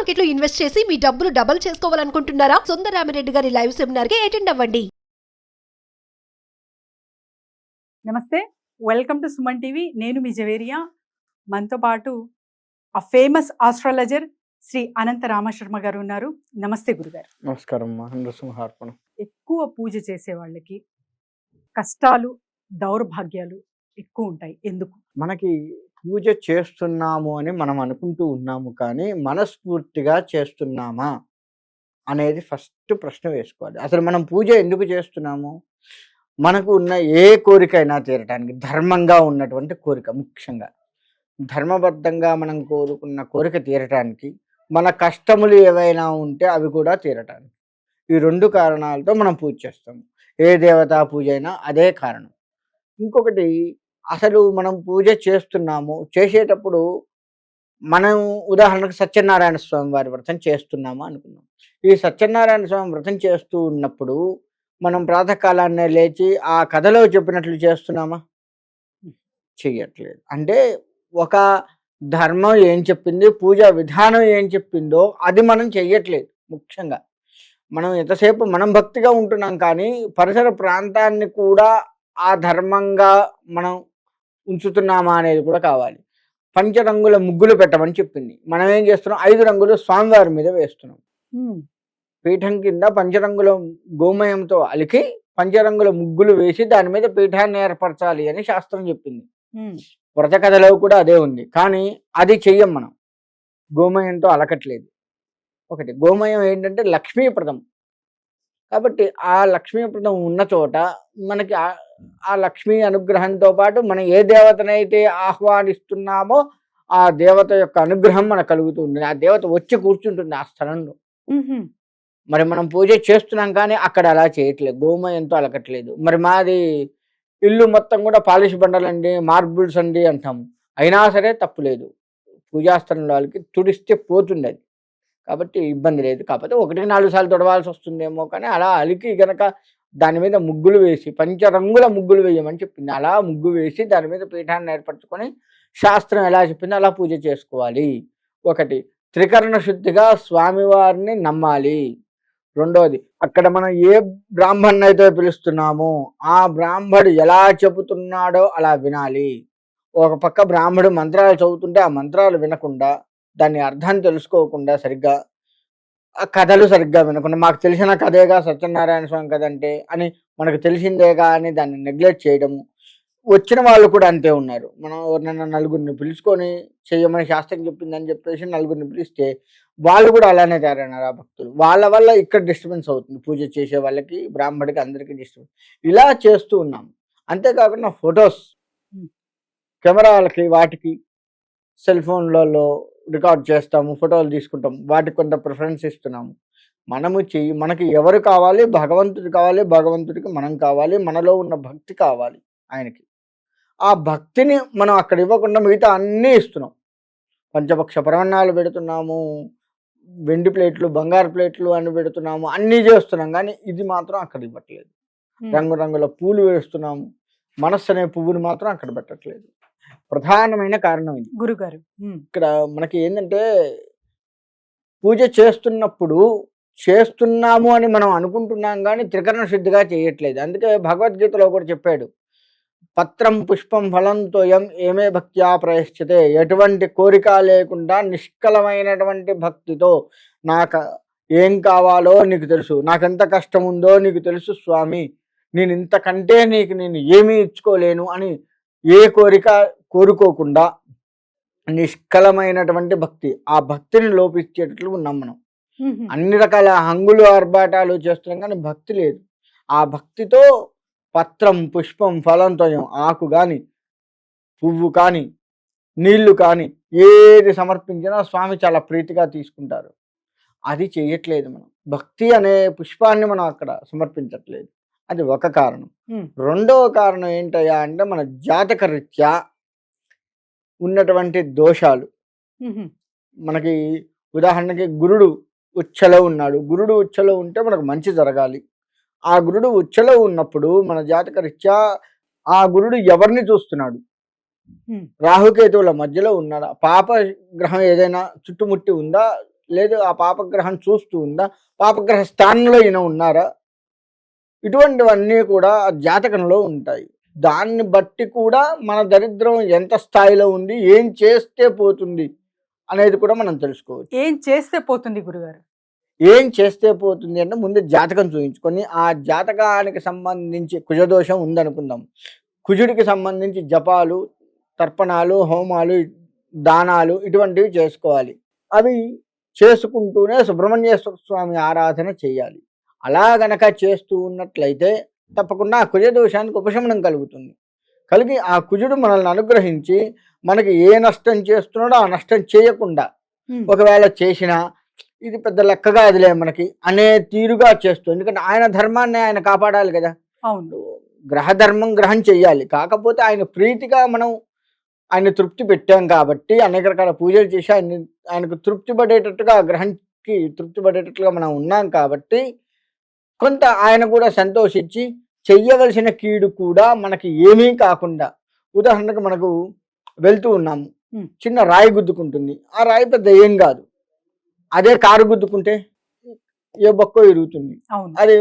Market లో invest చేసి మీ డబ్బులు డబుల్ చేసుకోవాలనుకుంటున్నారా? సుందరరామిరెడ్డి గారి లైవ్ సెమినార్ కి అటెండ్ అవ్వండి. నమస్తే, వెల్కమ్ టు సుమన్ టీవీ. నేను మీ జవేరియా. మనతో పాటు ఆ ఫేమస్ ఆస్ట్రాలజర్ శ్రీ అనంత రామశర్మ గారు ఉన్నారు. నమస్తే గురుగారు. నమస్కారం. నృసింహార్పణం. ఎక్కువ పూజ చేసే వాళ్ళకి కష్టాలు, దౌర్భాగ్యాలు ఎక్కువ ఉంటాయి. ఎందుకు? మనకి పూజ చేస్తున్నాము అని మనం అనుకుంటూ ఉన్నాము, కానీ మనస్ఫూర్తిగా చేస్తున్నామా అనేది ఫస్ట్ ప్రశ్న వేసుకోవాలి. అసలు మనం పూజ ఎందుకు చేస్తున్నాము? మనకు ఉన్న ఏ కోరికైనా తీరటానికి, ధర్మంగా ఉన్నటువంటి కోరిక, ముఖ్యంగా ధర్మబద్ధంగా మనం కోరుకున్న కోరిక తీరటానికి, మన కష్టములు ఏవైనా ఉంటే అవి కూడా తీరటానికి, ఈ రెండు కారణాలతో మనం పూజ చేస్తాము. ఏ దేవతా పూజ అయినా అదే కారణం. ఇంకొకటి, అసలు మనం పూజ చేస్తున్నాము, చేసేటప్పుడు మనం ఉదాహరణకు సత్యనారాయణ స్వామి వారి వ్రతం చేస్తున్నాము అనుకున్నాం. ఈ సత్యనారాయణ స్వామి వ్రతం చేస్తూ ఉన్నప్పుడు మనం ప్రాతకాలాన్నే లేచి ఆ కథలో చెప్పినట్లు చేస్తున్నామా? చెయ్యట్లేదు. అంటే ఒక ధర్మం ఏం చెప్పింది, పూజా విధానం ఏం చెప్పిందో అది మనం చెయ్యట్లేదు. ముఖ్యంగా మనం ఎంతసేపు మనం భక్తిగా ఉంటున్నాం, కానీ పరిసర ప్రాంతాన్ని కూడా ఆ ధర్మంగా మనం ఉంచుతున్నామా అనేది కూడా కావాలి. పంచరంగుల ముగ్గులు పెట్టమని చెప్పింది. మనం ఏం చేస్తున్నాం? 5 రంగులు స్వామివారి మీద వేస్తున్నాం. పీఠం కింద పంచరంగుల గోమయంతో అలికి పంచరంగుల ముగ్గులు వేసి దాని మీద పీఠాన్ని ఏర్పరచాలి అని శాస్త్రం చెప్పింది. వ్రత కథలో కూడా అదే ఉంది, కానీ అది చెయ్యం మనం. గోమయంతో అలకట్లేదు. ఒకటి, గోమయం ఏంటంటే లక్ష్మీప్రదం. కాబట్టి ఆ లక్ష్మీప్రదం ఉన్న చోట మనకి ఆ లక్ష్మీ అనుగ్రహంతో పాటు మనం ఏ దేవతనైతే ఆహ్వానిస్తున్నామో ఆ దేవత యొక్క అనుగ్రహం మనకు కలుగుతుంది. ఆ దేవత వచ్చి కూర్చుంటుంది ఆ స్థలంలో. మరి మనం పూజ చేస్తున్నాం, కానీ అక్కడ అలా చేయట్లేదు, గోమయంతో అలకట్లేదు. మరి మాది ఇల్లు మొత్తం కూడా పాలిష్ బండలండి, మార్బుల్స్ అండి అంటాము, అయినా సరే తప్పులేదు. పూజాస్థలంలో వాళ్ళకి తుడిస్తే పోతుంది అది, కాబట్టి ఇబ్బంది లేదు. కాకపోతే 1-4 సార్లు తొడవాల్సి వస్తుందేమో, కానీ అలా అలికి గనక దాని మీద ముగ్గులు వేసి, పంచరంగుల ముగ్గులు వేయమని చెప్పింది. అలా ముగ్గు వేసి దాని మీద పీఠాన్ని ఏర్పరచుకొని శాస్త్రం ఎలా చెప్పిందో అలా పూజ చేసుకోవాలి. ఒకటి, త్రికరణ శుద్ధిగా స్వామివారిని నమ్మాలి. రెండోది, అక్కడ మనం ఏ బ్రాహ్మణ్ అయితే పిలుస్తున్నామో ఆ బ్రాహ్మడు ఎలా చెబుతున్నాడో అలా వినాలి. ఒక పక్క బ్రాహ్మడు మంత్రాలు చదువుతుంటే ఆ మంత్రాలు వినకుండా, దాన్ని అర్థాన్ని తెలుసుకోకుండా, సరిగ్గా ఆ కథలు సరిగ్గా వినకుండా, మాకు తెలిసిన కథేగా సత్యనారాయణ స్వామి కథ అంటే అని, మనకు తెలిసిందేగా అని దాన్ని నెగ్లెక్ట్ చేయడము. వచ్చిన వాళ్ళు కూడా అంతే ఉన్నారు. మనం ఎవరినైనా నలుగురిని పిలుచుకొని చెయ్యమని శాస్త్రం చెప్పిందని చెప్పేసి నలుగురిని పిలిస్తే వాళ్ళు కూడా అలానే తయారైనారు ఆ భక్తులు. వాళ్ళ వల్ల ఇక్కడ డిస్టర్బెన్స్ అవుతుంది. పూజ చేసే వాళ్ళకి, బ్రాహ్మడికి, అందరికీ డిస్టర్బెన్స్. ఇలా చేస్తూ ఉన్నాం. అంతేకాకుండా ఫొటోస్, కెమెరాలకి, వాటికి సెల్ ఫోన్లలో రికార్డ్ చేస్తాము, ఫోటోలు తీసుకుంటాము, వాటికి కొంత ప్రిఫరెన్స్ ఇస్తున్నాము. మనకి ఎవరు కావాలి? భగవంతుడు కావాలి, భగవంతుడికి మనం కావాలి, మనలో ఉన్న భక్తి కావాలి ఆయనకి. ఆ భక్తిని మనం అక్కడ ఇవ్వకుండా మిగతా అన్నీ ఇస్తున్నాం. పంచపక్ష పరమన్నాలు పెడుతున్నాము, వెండి ప్లేట్లు, బంగారు ప్లేట్లు అని పెడుతున్నాము, అన్నీ చేస్తున్నాం, కానీ ఇది మాత్రం అక్కడ ఇవ్వట్లేదు. రంగురంగుల పూలు వేస్తున్నాము, మనస్సు అనే పువ్వుని మాత్రం అక్కడ పెట్టట్లేదు. ప్రధానమైన కారణం ఇది గురుగారు. ఇక్కడ మనకి ఏంటంటే, పూజ చేస్తున్నప్పుడు చేస్తున్నాము అని మనం అనుకుంటున్నాం, కానీ త్రికరణ శుద్ధిగా చేయట్లేదు. అందుకే భగవద్గీతలో కూడా చెప్పాడు, పత్రం పుష్పం ఫలంతోయం ఏమే భక్త్యా ప్రయశ్చతే. ఎటువంటి కోరిక లేకుండా నిష్కలమైనటువంటి భక్తితో, నాకు ఏం కావాలో నీకు తెలుసు, నాకెంత కష్టం ఉందో నీకు తెలుసు స్వామి, నేను ఇంతకంటే నేను ఏమీ ఇచ్చుకోలేను అని ఏ కోరిక కోరుకోకుండా నిష్కలమైనటువంటి భక్తి, ఆ భక్తిని లోపించేటట్లు ఉన్నాం మనం. అన్ని రకాల హంగులు ఆర్భాటాలు చేస్తున్నాం, కానీ భక్తి లేదు. ఆ భక్తితో పత్రం పుష్పం ఫలంతోయం, ఆకు కానీ, పువ్వు కానీ, నీళ్లు కానీ ఏది సమర్పించినా స్వామి చాలా ప్రీతిగా తీసుకుంటారు. అది చేయట్లేదు మనం. భక్తి అనే పుష్పాన్ని మనం అక్కడ సమర్పించట్లేదు. అది ఒక కారణం. రెండవ కారణం ఏంటయ్యా అంటే, మన జాతక రీత్యా ఉన్నటువంటి దోషాలు. మనకి ఉదాహరణకి గురుడు ఉచ్చలో ఉన్నాడు. గురుడు ఉచ్చలో ఉంటే మనకు మంచి జరగాలి. ఆ గురుడు ఉచ్చలో ఉన్నప్పుడు మన జాతక రీత్యా ఆ గురుడు ఎవరిని చూస్తున్నాడు? రాహుకేతువుల మధ్యలో ఉన్నాడా? పాప గ్రహం ఏదైనా చుట్టుముట్టి ఉందా? లేదు ఆ పాపగ్రహం చూస్తూ ఉందా, పాపగ్రహ స్థానంలో ఈయన ఉన్నారా, ఇటువంటివన్నీ కూడా జాతకంలో ఉంటాయి. దాన్ని బట్టి కూడా మన దరిద్రం ఎంత స్థాయిలో ఉంది, ఏం చేస్తే పోతుంది అనేది కూడా మనం తెలుసుకోవచ్చు. ఏం చేస్తే పోతుంది గురుగారు? ఏం చేస్తే పోతుంది అంటే ముందు జాతకం చూపించుకొని ఆ జాతకానికి సంబంధించి కుజదోషం ఉందనుకుందాం, కుజుడికి సంబంధించి జపాలు, తర్పణాలు, హోమాలు, దానాలు ఇటువంటివి చేసుకోవాలి. అవి చేసుకుంటూనే సుబ్రహ్మణ్యేశ్వర స్వామి ఆరాధన చేయాలి. అలా గనక చేస్తూ ఉన్నట్లయితే తప్పకుండా ఆ కుజదోషానికి ఉపశమనం కలుగుతుంది. కలిగి ఆ కుజుడు మనల్ని అనుగ్రహించి మనకి ఏ నష్టం చేస్తున్నాడో ఆ నష్టం చేయకుండా, ఒకవేళ చేసినా ఇది పెద్ద లెక్కగా అదిలే మనకి అనే తీరుగా చేస్తుంది. ఎందుకంటే ఆయన ధర్మాన్ని ఆయన కాపాడాలి కదా. అవును, గ్రహ ధర్మం గ్రహం చెయ్యాలి. కాకపోతే ఆయన ప్రీతిగా మనం ఆయన తృప్తి పెట్టాం కాబట్టి అనేక రకాల పూజలు చేసి ఆయనకు తృప్తి పడేటట్టుగా, గ్రహానికి తృప్తి పడేటట్లుగా మనం ఉన్నాం కాబట్టి కొంత ఆయన కూడా సంతోషించి చెయ్యవలసిన కీడు కూడా మనకి ఏమీ కాకుండా, ఉదాహరణకు మనకు వెళ్తూ ఉన్నాము, చిన్న రాయి గుద్దుకుంటుంది, ఆ రాయి పెద్ద ఏం కాదు. అదే కారు గుద్దుకుంటే ఏ బొక్కో ఇరుగుతుంది. అది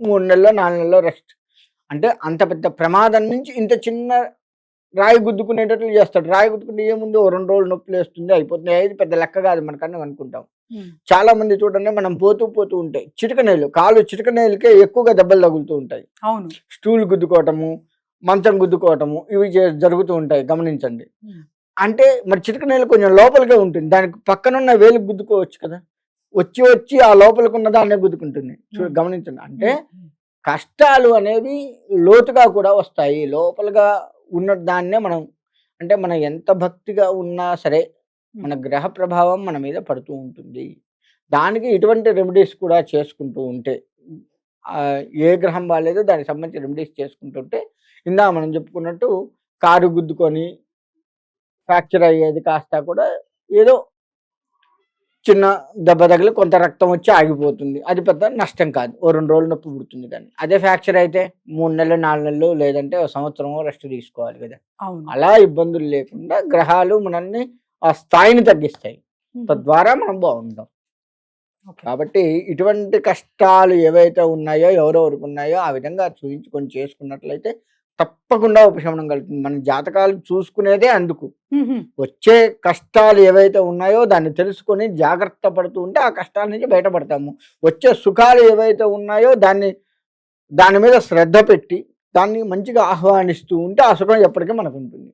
3 నెలలో 4 నెలలో రెస్ట్. అంటే అంత పెద్ద ప్రమాదం నుంచి ఇంత చిన్న రాయి గుద్దుకునేటట్లు చేస్తాడు. రాయి గుద్దుకుంటే ఏముంది, 2 రోజులు నొప్పులు వేస్తుంది, అయిపోతుంది. అది పెద్ద లెక్క కాదు మనకన్నా అనుకుంటాం. చాలా మంది చూడండి, మనం పోతూ ఉంటే చిటికనేలు, కాలు చిటికనేలుకే ఎక్కువగా దెబ్బలు తగులుతూ ఉంటాయి. అవును, స్టూల్ గుద్దుకోవటము, మంచం గుద్దుకోవటము ఇవి జరుగుతూ ఉంటాయి, గమనించండి. అంటే మరి చిటికనేలు కొంచెం లోపలికే ఉంటుంది, దానికి పక్కనున్న వేలు గుద్దుకోవచ్చు కదా, వచ్చి ఆ లోపలికి ఉన్న దాన్నే గుద్దుకుంటుంది. గమనించండి. అంటే కష్టాలు అనేవి లోతుగా కూడా వస్తాయి. లోపలగా ఉన్న దాన్నే మనం ఎంత భక్తిగా ఉన్నా సరే మన గ్రహ ప్రభావం మన మీద పడుతూ ఉంటుంది. దానికి ఇటువంటి రెమెడీస్ కూడా చేసుకుంటూ ఉంటే, ఏ గ్రహం బాగాలేదో దానికి సంబంధించి రెమెడీస్ చేసుకుంటుంటే, ఇందాక మనం చెప్పుకున్నట్టు కారు గుద్దుకొని ఫ్రాక్చర్ అయ్యేది కాస్త కూడా ఏదో చిన్న దెబ్బ తగిలి కొంత రక్తం వచ్చి ఆగిపోతుంది, అది పెద్ద నష్టం కాదు. 2 రోజులు నొప్పి పుడుతుంది. కానీ అదే ఫ్రాక్చర్ అయితే 3 నెలలు 4 నెలలు లేదంటే 1 సంవత్సరం రెస్ట్ తీసుకోవాలి కదా. అలా ఇబ్బందులు లేకుండా గ్రహాలు మనల్ని ఆ స్థాయిని తగ్గిస్తాయి, తద్వారా మనం బాగుంటాం. కాబట్టి ఇటువంటి కష్టాలు ఏవైతే ఉన్నాయో, ఎవరెవరికి ఉన్నాయో ఆ విధంగా చూపించుకొని చేసుకున్నట్లయితే తప్పకుండా ఉపశమనం కలుగుతుంది. మన జాతకాలు చూసుకునేదే అందుకు. వచ్చే కష్టాలు ఏవైతే ఉన్నాయో దాన్ని తెలుసుకొని జాగ్రత్త పడుతూ ఉంటే ఆ కష్టాల నుంచి బయటపడతాము. వచ్చే సుఖాలు ఏవైతే ఉన్నాయో దాని మీద శ్రద్ధ పెట్టి దాన్ని మంచిగా ఆహ్వానిస్తూ ఉంటే ఆ సుఖం ఎప్పటికీ మనకు ఉంటుంది.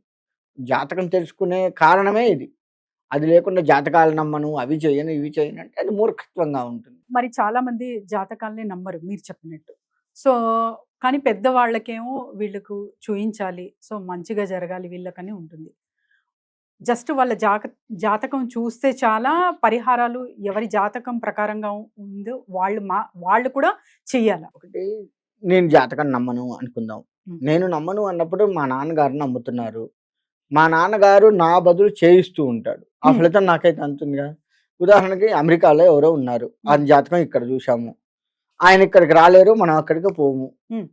జాతకం తెలుసుకునే కారణమే ఇది. అది లేకుండా జాతకాలు నమ్మను, అవి చేయను, ఇవి చేయను అంటే అది మూర్ఖత్వంగా ఉంటుంది. మరి చాలా మంది జాతకాలనే నమ్మరు మీరు చెప్పినట్టు. సో కానీ పెద్దవాళ్ళకేమో వీళ్ళకు చూయించాలి, సో మంచిగా జరగాలి వీళ్ళకని ఉంటుంది. జస్ట్ వాళ్ళ జాతకం చూస్తే చాలా పరిహారాలు ఎవరి జాతకం ప్రకారంగా ఉందో వాళ్ళు కూడా చెయ్యాలి. ఒకటి, నేను జాతకం నమ్మను అనుకుందాం. నేను నమ్మను అన్నప్పుడు మా నాన్నగారు నమ్ముతున్నారు, మా నాన్నగారు నా బదులు చేయిస్తూ ఉంటాడు, ఆ ఫలితం నాకైతే అంతుందిగా. ఉదాహరణకి అమెరికాలో ఎవరో ఉన్నారు, ఆ జాతకం ఇక్కడ చూసాము, ఆయన ఇక్కడికి రాలేరు, మనం అక్కడికి పోము,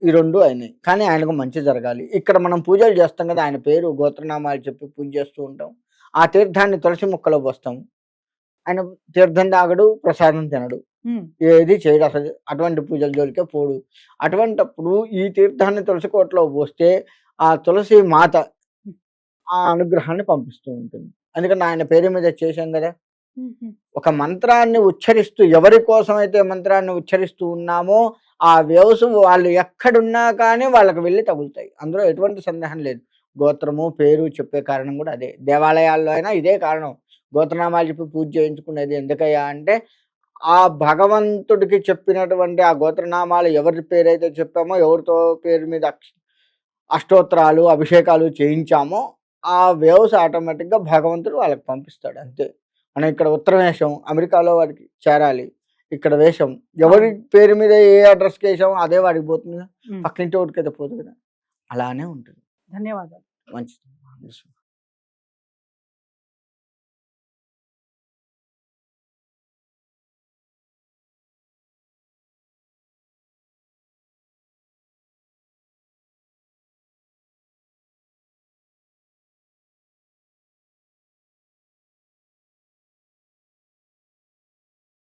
ఈ 2 అయినాయి. కానీ ఆయనకు మంచి జరగాలి. ఇక్కడ మనం పూజలు చేస్తాం కదా, ఆయన పేరు గోత్రనామాలు చెప్పి పూజ చేస్తూ ఉంటాం. ఆ తీర్థాన్ని తులసి మొక్కలో పోస్తాం. ఆయన తీర్థం తాగడు, ప్రసాదం తినడు, ఏది చేయడు, అసలు అటువంటి పూజల జోలికే పోడు. అటువంటప్పుడు ఈ తీర్థాన్ని తులసి కోటలో పోస్తే ఆ తులసి మాత ఆ అనుగ్రహాన్ని పంపిస్తూ ఉంటుంది. అందుకని ఆయన పేరు మీద చేశాం కదా. ఒక మంత్రాన్ని ఉచ్చరిస్తూ, ఎవరి కోసం అయితే మంత్రాన్ని ఉచ్చరిస్తూ ఉన్నామో ఆ వ్యవసు వాళ్ళు ఎక్కడున్నా కానీ వాళ్ళకి వెళ్ళి తగులుతాయి, అందులో ఎటువంటి సందేహం లేదు. గోత్రము పేరు చెప్పే కారణం కూడా అదే. దేవాలయాల్లో అయినా ఇదే కారణం. గోత్రనామాలు చెప్పి పూజ చేయించుకునేది ఎందుకయ్యా అంటే, ఆ భగవంతుడికి చెప్పినటువంటి ఆ గోత్రనామాలు ఎవరి పేరైతే చెప్పామో, ఎవరితో పేరు మీద అష్టోత్తరాలు అభిషేకాలు చేయించామో ఆ వ్యవస్థ ఆటోమేటిక్గా భగవంతుడు వాళ్ళకి పంపిస్తాడు, అంతే. మనం ఇక్కడ ఉత్తర వేషం అమెరికాలో వాడికి చేరాలి, ఇక్కడ వేషం ఎవరి పేరు మీద ఏ అడ్రస్కి వేసామో అదే వాడికి పోతుంది కదా, పక్కింటి వాడికి అయితే పోతుంది కదా. అలానే ఉంటుంది. ధన్యవాదాలు. మంచిది.